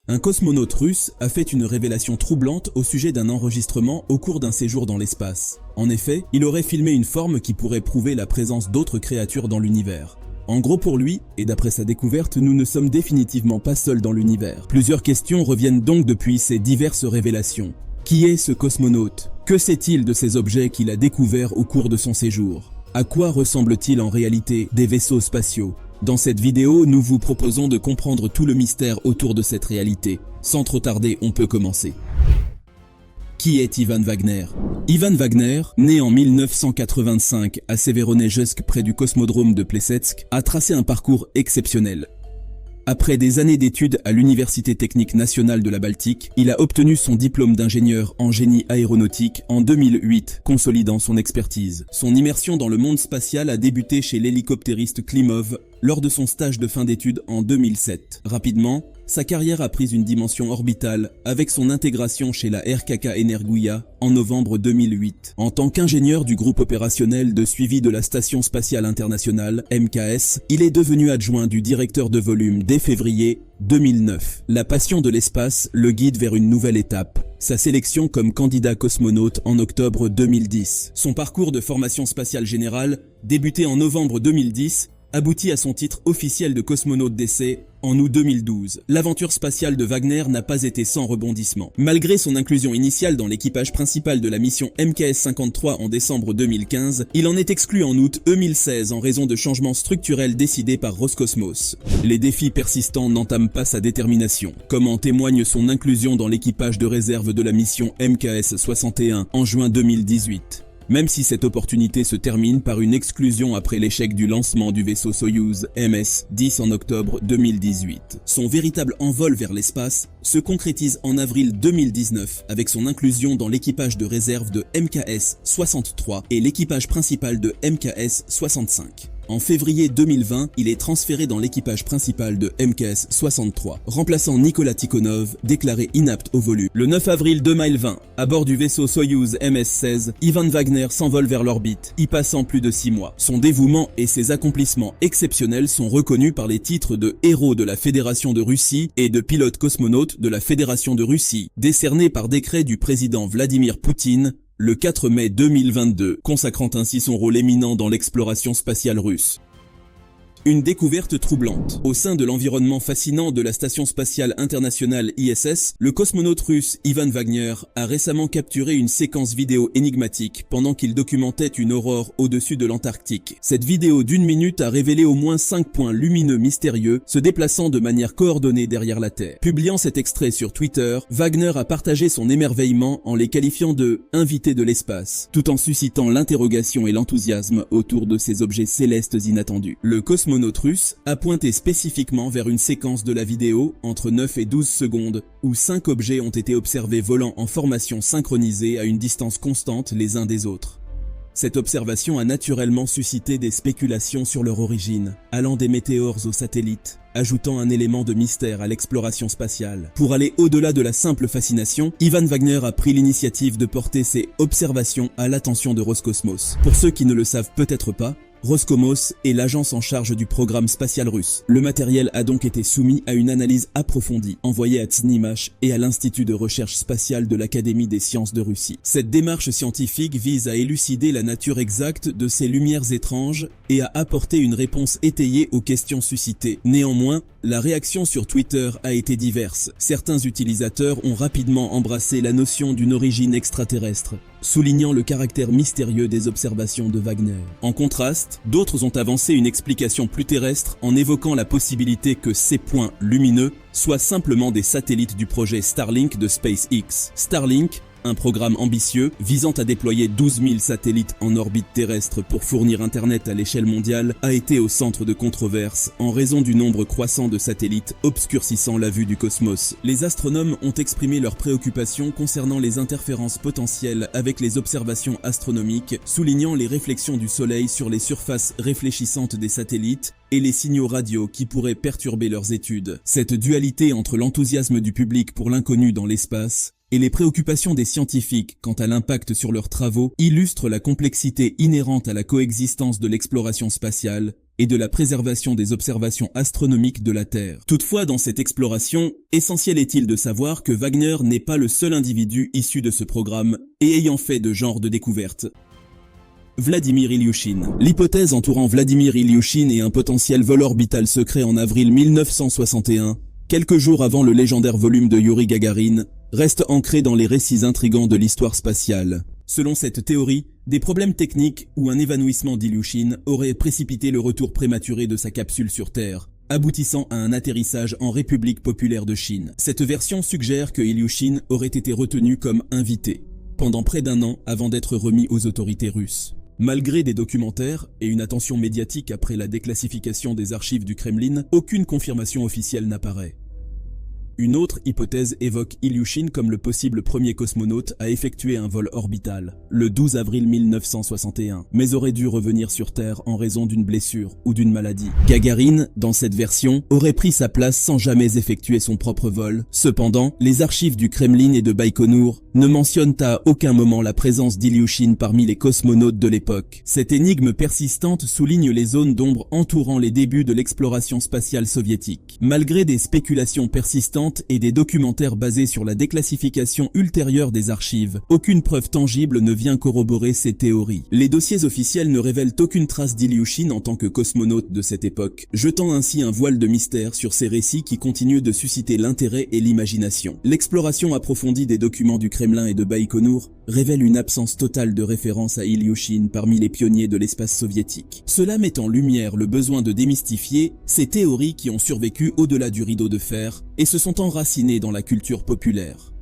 Un cosmonaute russe a fait une révélation troublante au sujet d'un enregistrement au cours d'un séjour dans l'espace. En effet, il aurait filmé une forme qui pourrait prouver la présence d'autres créatures dans l'univers. En gros pour lui, et d'après sa découverte, nous ne sommes définitivement pas seuls dans l'univers. Plusieurs questions reviennent donc depuis ces diverses révélations. Qui est ce cosmonaute? Que sait-il de ces objets qu'il a découverts au cours de son séjour? À quoi ressemblent-ils en réalité des vaisseaux spatiaux? Dans cette vidéo, nous vous proposons de comprendre tout le mystère autour de cette réalité. Sans trop tarder, on peut commencer. Qui est Ivan Wagner? Ivan Wagner, né en 1985 à Severodonetsk près du cosmodrome de Plesetsk, a tracé un parcours exceptionnel. Après des années d'études à l'Université technique nationale de la Baltique, il a obtenu son diplôme d'ingénieur en génie aéronautique en 2008, consolidant son expertise. Son immersion dans le monde spatial a débuté chez l'hélicoptériste Klimov lors de son stage de fin d'études en 2007. Rapidement, sa carrière a pris une dimension orbitale avec son intégration chez la RKK Energuia en novembre 2008. En tant qu'ingénieur du groupe opérationnel de suivi de la Station spatiale internationale, MKS, il est devenu adjoint du directeur de volume dès février 2009. La passion de l'espace le guide vers une nouvelle étape, sa sélection comme candidat cosmonaute en octobre 2010. Son parcours de formation spatiale générale, débuté en novembre 2010, aboutit à son titre officiel de cosmonaute d'essai en août 2012. L'aventure spatiale de Wagner n'a pas été sans rebondissement. Malgré son inclusion initiale dans l'équipage principal de la mission MKS-53 en décembre 2015, il en est exclu en août 2016 en raison de changements structurels décidés par Roscosmos. Les défis persistants n'entament pas sa détermination, comme en témoigne son inclusion dans l'équipage de réserve de la mission MKS-61 en juin 2018. Même si cette opportunité se termine par une exclusion après l'échec du lancement du vaisseau Soyouz MS-10 en octobre 2018. Son véritable envol vers l'espace se concrétise en avril 2019 avec son inclusion dans l'équipage de réserve de MKS-63 et l'équipage principal de MKS-65. En février 2020, il est transféré dans l'équipage principal de MKS-63, remplaçant Nicolas Tikhonov, déclaré inapte au volume. Le 9 avril 2020, à bord du vaisseau Soyouz MS-16, Ivan Wagner s'envole vers l'orbite, y passant plus de 6 mois. Son dévouement et ses accomplissements exceptionnels sont reconnus par les titres de héros de la Fédération de Russie et de pilote cosmonaute de la Fédération de Russie, décernés par décret du président Vladimir Poutine, le 4 mai 2022, consacrant ainsi son rôle éminent dans l'exploration spatiale russe. Une découverte troublante. Au sein de l'environnement fascinant de la Station spatiale internationale ISS, le cosmonaute russe Ivan Wagner a récemment capturé une séquence vidéo énigmatique pendant qu'il documentait une aurore au-dessus de l'Antarctique. Cette vidéo d'1 minute a révélé au moins 5 points lumineux mystérieux se déplaçant de manière coordonnée derrière la Terre. Publiant cet extrait sur Twitter, Wagner a partagé son émerveillement en les qualifiant de « invités de l'espace », tout en suscitant l'interrogation et l'enthousiasme autour de ces objets célestes inattendus. Le cosmonaute russe a pointé spécifiquement vers une séquence de la vidéo entre 9 et 12 secondes où 5 objets ont été observés volant en formation synchronisée à une distance constante les uns des autres. Cette observation a naturellement suscité des spéculations sur leur origine, allant des météores aux satellites, ajoutant un élément de mystère à l'exploration spatiale. Pour aller au-delà de la simple fascination, Ivan Wagner a pris l'initiative de porter ces observations à l'attention de Roscosmos. Pour ceux qui ne le savent peut-être pas, Roscosmos est l'agence en charge du programme spatial russe. Le matériel a donc été soumis à une analyse approfondie, envoyée à Tsnimash et à l'Institut de recherche spatiale de l'Académie des sciences de Russie. Cette démarche scientifique vise à élucider la nature exacte de ces lumières étranges et à apporter une réponse étayée aux questions suscitées. Néanmoins, la réaction sur Twitter a été diverse. Certains utilisateurs ont rapidement embrassé la notion d'une origine extraterrestre, soulignant le caractère mystérieux des observations de Wagner. En contraste, d'autres ont avancé une explication plus terrestre en évoquant la possibilité que ces points lumineux soient simplement des satellites du projet Starlink de SpaceX. Starlink, un programme ambitieux visant à déployer 12 000 satellites en orbite terrestre pour fournir Internet à l'échelle mondiale, a été au centre de controverses en raison du nombre croissant de satellites obscurcissant la vue du cosmos. Les astronomes ont exprimé leurs préoccupations concernant les interférences potentielles avec les observations astronomiques, soulignant les réflexions du Soleil sur les surfaces réfléchissantes des satellites et les signaux radio qui pourraient perturber leurs études. Cette dualité entre l'enthousiasme du public pour l'inconnu dans l'espace et les préoccupations des scientifiques quant à l'impact sur leurs travaux illustrent la complexité inhérente à la coexistence de l'exploration spatiale et de la préservation des observations astronomiques de la Terre. Toutefois, dans cette exploration, essentiel est-il de savoir que Wagner n'est pas le seul individu issu de ce programme et ayant fait de genre de découverte. Vladimir Ilyushin. L'hypothèse entourant Vladimir Ilyushin et un potentiel vol orbital secret en avril 1961, quelques jours avant le légendaire volume de Yuri Gagarin, reste ancrée dans les récits intrigants de l'histoire spatiale. Selon cette théorie, des problèmes techniques ou un évanouissement d'Ilyushin auraient précipité le retour prématuré de sa capsule sur Terre, aboutissant à un atterrissage en République populaire de Chine. Cette version suggère que Ilyushin aurait été retenu comme invité pendant près d'un an avant d'être remis aux autorités russes. Malgré des documentaires et une attention médiatique après la déclassification des archives du Kremlin, aucune confirmation officielle n'apparaît. Une autre hypothèse évoque Ilyushin comme le possible premier cosmonaute à effectuer un vol orbital, le 12 avril 1961, mais aurait dû revenir sur Terre en raison d'une blessure ou d'une maladie. Gagarin, dans cette version, aurait pris sa place sans jamais effectuer son propre vol. Cependant, les archives du Kremlin et de Baïkonour ne mentionnent à aucun moment la présence d'Ilyushin parmi les cosmonautes de l'époque. Cette énigme persistante souligne les zones d'ombre entourant les débuts de l'exploration spatiale soviétique. Malgré des spéculations persistantes et des documentaires basés sur la déclassification ultérieure des archives, aucune preuve tangible ne vient corroborer ces théories. Les dossiers officiels ne révèlent aucune trace d'Ilyushin en tant que cosmonaute de cette époque, jetant ainsi un voile de mystère sur ces récits qui continuent de susciter l'intérêt et l'imagination. L'exploration approfondie des documents du Kremlin et de Baïkonour révèle une absence totale de référence à Ilyushin parmi les pionniers de l'espace soviétique. Cela met en lumière le besoin de démystifier ces théories qui ont survécu au-delà du rideau de fer et se sont enracinés dans la culture populaire.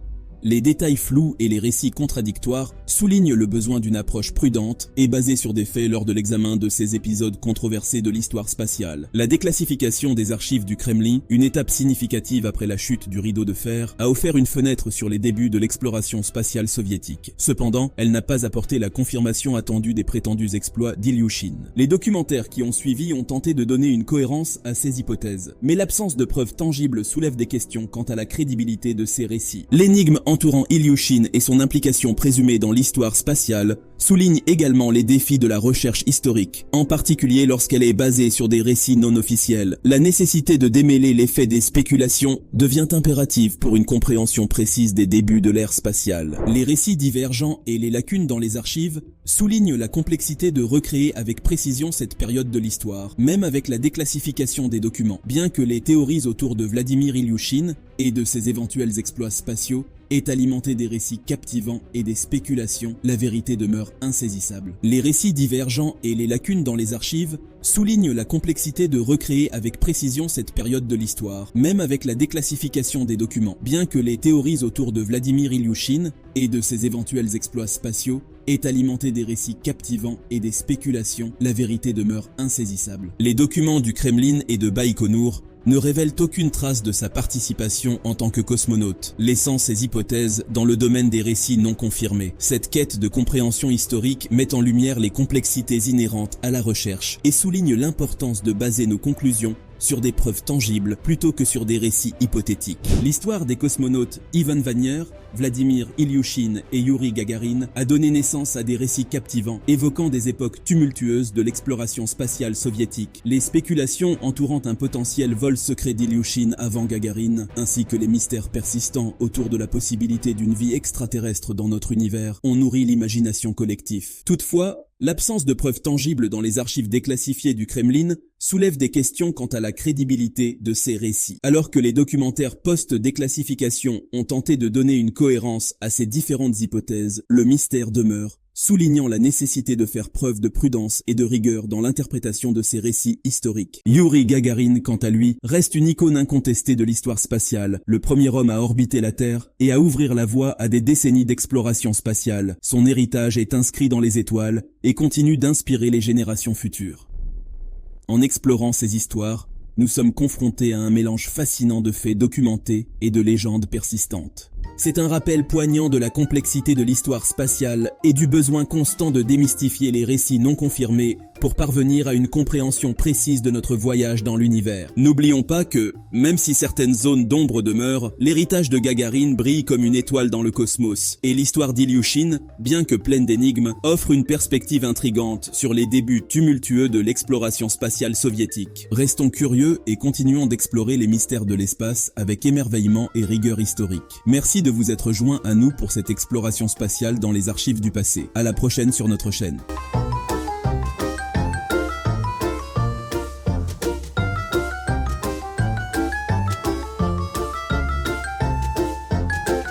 Les détails flous et les récits contradictoires soulignent le besoin d'une approche prudente et basée sur des faits lors de l'examen de ces épisodes controversés de l'histoire spatiale. La déclassification des archives du Kremlin, une étape significative après la chute du rideau de fer, a offert une fenêtre sur les débuts de l'exploration spatiale soviétique. Cependant, elle n'a pas apporté la confirmation attendue des prétendus exploits d'Ilyushin. Les documentaires qui ont suivi ont tenté de donner une cohérence à ces hypothèses, mais l'absence de preuves tangibles soulève des questions quant à la crédibilité de ces récits. L'énigme entourant Ilyushin et son implication présumée dans l'histoire spatiale souligne également les défis de la recherche historique, en particulier lorsqu'elle est basée sur des récits non officiels. La nécessité de démêler l'effet des spéculations devient impérative pour une compréhension précise des débuts de l'ère spatiale. Les récits divergents et les lacunes dans les archives soulignent la complexité de recréer avec précision cette période de l'histoire, même avec la déclassification des documents. Bien que les théories autour de Vladimir Ilyushin et de ses éventuels exploits spatiaux aient alimenté des récits captivants et des spéculations, la vérité demeure insaisissable. Les récits divergents et les lacunes dans les archives soulignent la complexité de recréer avec précision cette période de l'histoire, même avec la déclassification des documents. Bien que les théories autour de Vladimir Ilyushin et de ses éventuels exploits spatiaux aient alimenté des récits captivants et des spéculations, la vérité demeure insaisissable. Les documents du Kremlin et de Baïkonour ne révèlent aucune trace de sa participation en tant que cosmonaute, laissant ses hypothèses dans le domaine des récits non confirmés. Cette quête de compréhension historique met en lumière les complexités inhérentes à la recherche et souligne l'importance de baser nos conclusions sur des preuves tangibles plutôt que sur des récits hypothétiques. L'histoire des cosmonautes Ivan Wagner, Vladimir Ilyushin et Yuri Gagarin a donné naissance à des récits captivants, évoquant des époques tumultueuses de l'exploration spatiale soviétique. Les spéculations entourant un potentiel vol secret d'Ilyushin avant Gagarin, ainsi que les mystères persistants autour de la possibilité d'une vie extraterrestre dans notre univers, ont nourri l'imagination collective. Toutefois, l'absence de preuves tangibles dans les archives déclassifiées du Kremlin soulève des questions quant à la crédibilité de ces récits. Alors que les documentaires post-déclassification ont tenté de donner une cohérence à ces différentes hypothèses, le mystère demeure, soulignant la nécessité de faire preuve de prudence et de rigueur dans l'interprétation de ces récits historiques. Yuri Gagarin, quant à lui, reste une icône incontestée de l'histoire spatiale, le premier homme à orbiter la Terre et à ouvrir la voie à des décennies d'exploration spatiale. Son héritage est inscrit dans les étoiles et continue d'inspirer les générations futures. En explorant ces histoires, nous sommes confrontés à un mélange fascinant de faits documentés et de légendes persistantes. C'est un rappel poignant de la complexité de l'histoire spatiale et du besoin constant de démystifier les récits non confirmés pour parvenir à une compréhension précise de notre voyage dans l'univers. N'oublions pas que, même si certaines zones d'ombre demeurent, l'héritage de Gagarine brille comme une étoile dans le cosmos, et l'histoire d'Ilyushin, bien que pleine d'énigmes, offre une perspective intrigante sur les débuts tumultueux de l'exploration spatiale soviétique. Restons curieux et continuons d'explorer les mystères de l'espace avec émerveillement et rigueur historique. Merci de vous être joints à nous pour cette exploration spatiale dans les archives du passé. À la prochaine sur notre chaîne.